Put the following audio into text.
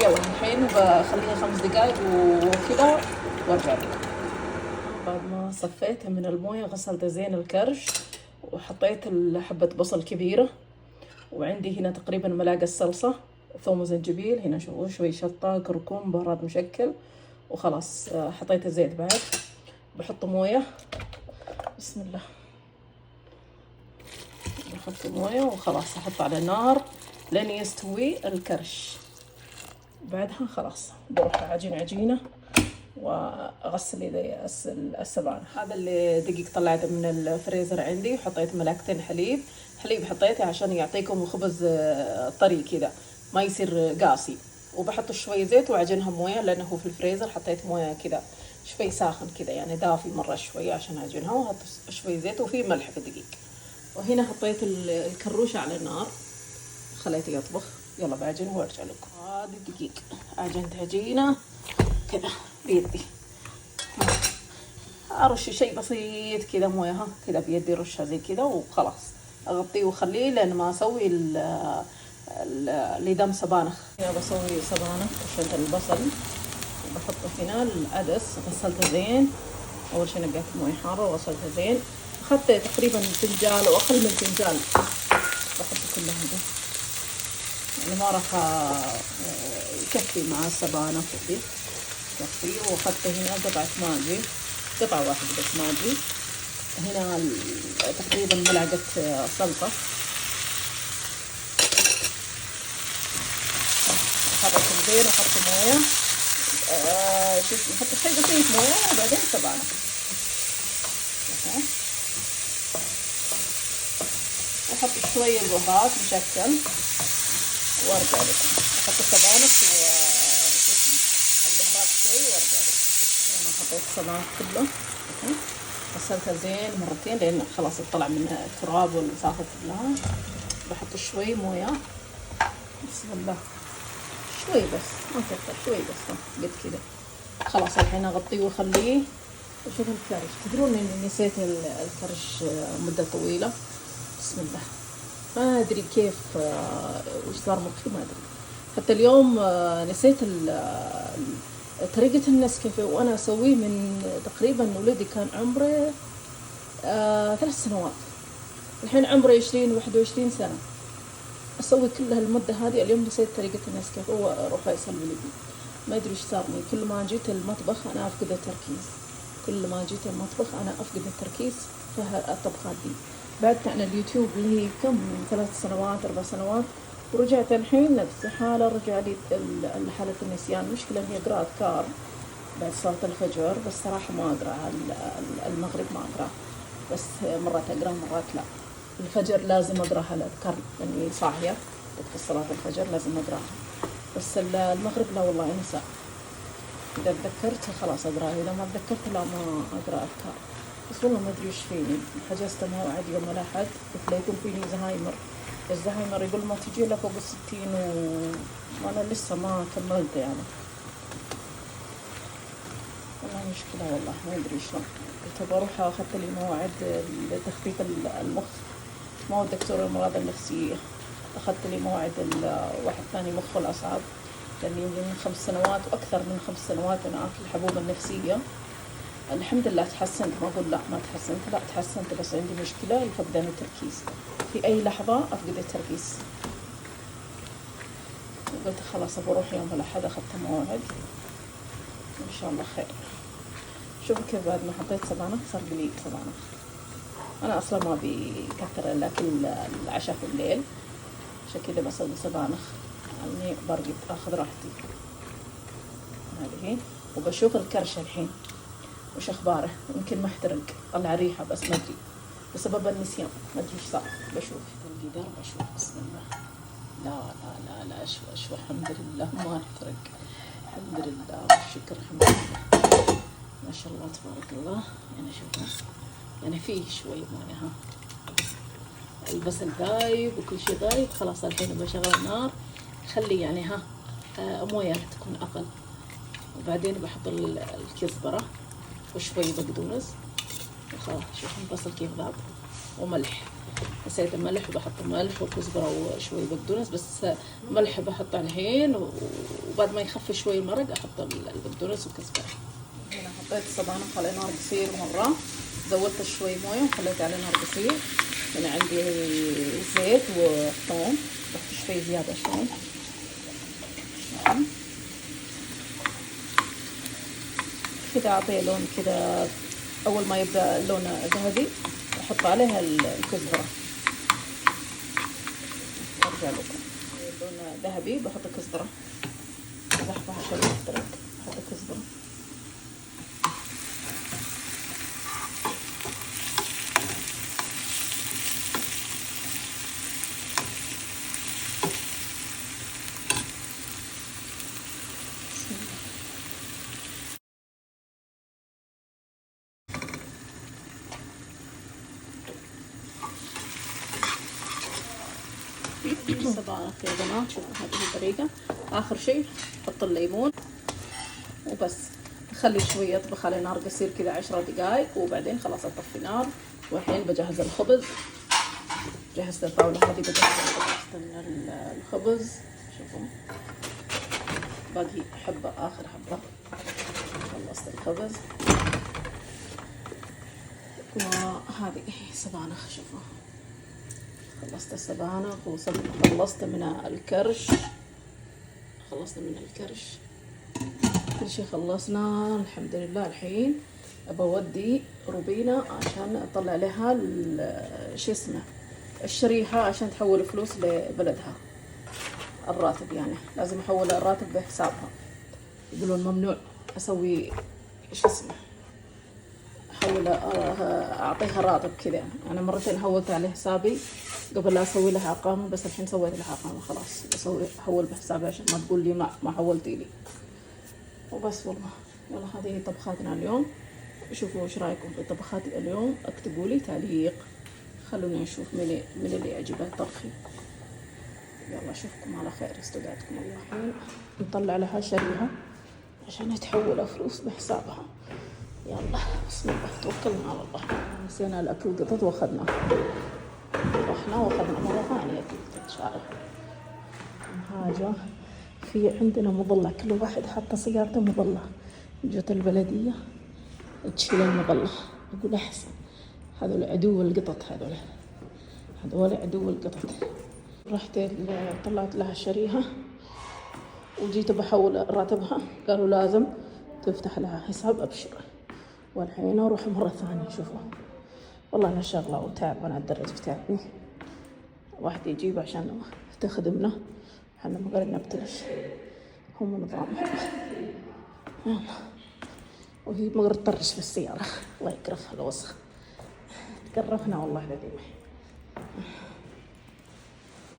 يلا الحين بخليها 5 دقايق وكذا وارجع لكم. بعد ما صفيتها من المويه غسلت زين الكرش وحطيت حبة بصل كبيرة، وعندي هنا تقريبا ملعقة صلصة، ثوم وزنجبيل، هنا شوي شطة، كركم، بهارات مشكل، وخلاص. حطيت الزيت بعد، بحط مويه. بسم الله. بحط مويه وخلاص احط على النار لين يستوي الكرش. بعدها خلاص بروح اعجن عجينه واغسل يدي السبانخ. هذا اللي دقيق طلعته من الفريزر عندي، وحطيت ملعقتين حليب. حطيته عشان يعطيكم خبز طري كذا، ما يصير قاسي. وبحط شوي زيت واعجنها مويه، لانه هو في الفريزر حطيت مويه كذا شوي ساخن كذا، يعني دافي مره شوي عشان اعجنها، وحط شوي زيت وفي ملح في الدقيق. وهنا حطيت الكروشه على النار، خليته يطبخ. يلا بعجنه وارجع لكم. هذه الدقيق عجنت عجينه كذا بيدي، ارش شيء بسيط كذا مويه، ها كذا بيدي رشها زي كذا وخلاص. اغطيه واخليه لين ما اسوي اللي دم سبانخ. هنا بسوي سبانخ، رشيت البصل وبحطه هنا. العدس غسلته زين، اول شيء نقيت المويه حاره وغسلته زين. اخذت تقريبا فنجان او اقل من فنجان، بحطه كله هذا، يعني ما راح يكفي مع السبانخ وكذا يكفي. واخذت هنا قطعة ماجي، قطعة واحدة بس ماجي. هنا تقريبا ملعقة صلصة. حطيت زين وحط موية، نحط شيء بسيط موية وبعدين سبانخ. وحط شوية بهارات مشكل وارجع لكم. احط السبانخ والبهارات شوي وارجع لكم. انا حطيت السبانخ كله، غسلتها زين مرتين لان خلاص طلع من التراب والوساخة كلها. بحط شوي مويه، بسم الله، شوي بس ما كثر، شوي بس قد كذا. خلاص الحين اغطيه واخليه. وشوف الكرش، تدرون اني نسيت الكرش مدة طويلة. بسم الله، ما ادري كيف وش صار مخي، ما ادري. حتى اليوم نسيت طريقة النسكافيه، وانا اسويه من تقريبا ولدي كان عمره 3 سنوات، الحين عمره 20 21 سنة. اسوي كل هالمدة هذه، اليوم نسيت طريقة النسكافيه. واروح اسال ولدي، ما ادري ايش صارني. كل ما جيت المطبخ انا افقد التركيز، كل ما جيت المطبخ انا افقد التركيز في الطبخات دي. بعدت عن اليوتيوب اللي هي كم 3 سنوات 4 سنوات، ورجعت الحين نفس حالة، رجع لي حالة النسيان. المشكلة هي قراءة كار بعد صلاة الفجر، بس صراحة ما أقرأ المغرب، ما أقرأ، بس مرات أقرأ مرات لا. الفجر لازم أقرأ الأذكار لأني صاحية في صلاة الفجر، لازم أقرأها. بس المغرب لا والله أنسى، إذا تذكرت خلاص أقرأ، إذا ما تذكرت لا ما أقرأ أذكار. بس والله ما أدري وش فيني. حجزت موعد يوم الأحد، قلت له يكون فيني زهايمر. الزهايمر يقول ما تجي إلا فوق 60، وأنا لسه ما كملت يعني. والله مشكلة والله ما أدري شلون. قلت بروح أخذت لي موعد لتخفيف المخ، ما هو دكتور الأمراض النفسية. أخذت لي موعد واحد ثاني مخ والأعصاب، لأني من 5 سنوات وأكثر من 5 سنوات أنا آكل الحبوب النفسية. الحمد لله تحسنت، ما أقول لا ما تحسنت، لا تحسنت، بس عندي مشكلة فقدان التركيز، في أي لحظة أفقد التركيز. قلت خلاص بروح يوم الأحد، أخذت موعد إن شاء الله خير. شوفوا كيف بعد ما حطيت سبانخ صار قليل سبانخ. أنا أصلا ما بكثر الأكل العشاء في الليل، عشان كذا بسوي سبانخ يعني برقد أخذ راحتي. هذه وبشوف الكرش الحين وش أخباره، يمكن محترق طلع ريحة بس ما أدري، بسبب النسيان ما أدري إيش صار. بشوف الجدار بشوف، بسم الله. لا لا لا لا، أشوى الحمد لله ما احترق، الحمد لله والشكر، الحمد لله ما شاء الله تبارك الله. يعني شوفوا يعني فيه شوي مويه، ها البصل ذايب وكل شيء ذايب. خلاص الحين بشغل النار، خلي يعني ها مويه تكون أقل، وبعدين بحط الكزبرة وشوي بقدونس. وخلاص شوفوا البصل كيف ذاب، وملح. نسيت الملح، وبحط ملح وكزبرة وشوي بقدونس، بس ملح بحط الحين وبعد ما يخفي شوي المرق احط البقدونس والكزبره. هنا حطيت الصبانخ على نار قصير مره، زودت شوي مويه وخليت على نار قصير. هنا عندي زيت وثوم، ضفت شوي زياده شوي كذا، اعطيه لون كذا. اول ما يبدا اللون ذهبي احط عليها الكزبره، ارجع لكم. اللون ذهبي بحط الكزبره، بزحفها عشان تحترق، بحط الكزبره. الصبانخ يا بنات شوفوا هذه الطريقة. آخر شيء حط الليمون وبس، نخلي شوية يطبخ على نار قصير كذا 10 دقايق، وبعدين خلاص أطفي نار. والحين بجهز الخبز، جهزت الطاولة هذه، بجهز الخبز. شوفوا باقي حبة، آخر حبة خلصت الخبز. وهذه صبانخ، شوفوا خلصت السبانخ وخلصت من الكرش، كل شيء خلصنا الحمد لله. الحين بودي روبينا عشان اطلع لها شو اسمه الشريحة، عشان تحول فلوس لبلدها. الراتب يعني لازم احول الراتب بحسابها، يقولون ممنوع اسوي شو اسمه احول اعطيها راتب كذا. انا مرتين حولت على حسابي قبل لا اسوي لها اقامه، بس الحين سويت لها اقامه خلاص، بسوي احول بحسابي عشان ما تقول لي ما حولتي لي. وبس والله. يلا هذه طبخاتنا اليوم. شوفوا ايش رايكم في طبخاتي اليوم، اكتبوا لي تعليق، خلوني اشوف من اللي يعجبه طبخي. يلا اشوفكم على خير، استودعتكم الله. الحين نطلع لها شريحه عشان تحول فلوس بحسابها. يلا بسم الله توكلنا على الله. نسينا الاكل قطط واخذنا، رحنا واخذنا مره ثانيه اكل شارع. حاجه في عندنا مظله، كل واحد حاطه سيارته مظله. جت البلديه تشيل المظله، اقول احسن هذول عدو القطط، هذول عدو القطط. رحت طلعت لها الشريحه وجيت بحول راتبها، قالوا لازم تفتح لها حساب ابشر. والحين اروح مرة ثانية. شوفوا والله انا شغلة وتعب، انا اتدرج في تعبي. واحد يجيب عشان تخدمنا، احنا ما قدرنا نبتلش، هم نظامهم. يلا وهي مقدر تطرش في السيارة، الله يقرفها الوسخ، تقرفنا والله العظيم.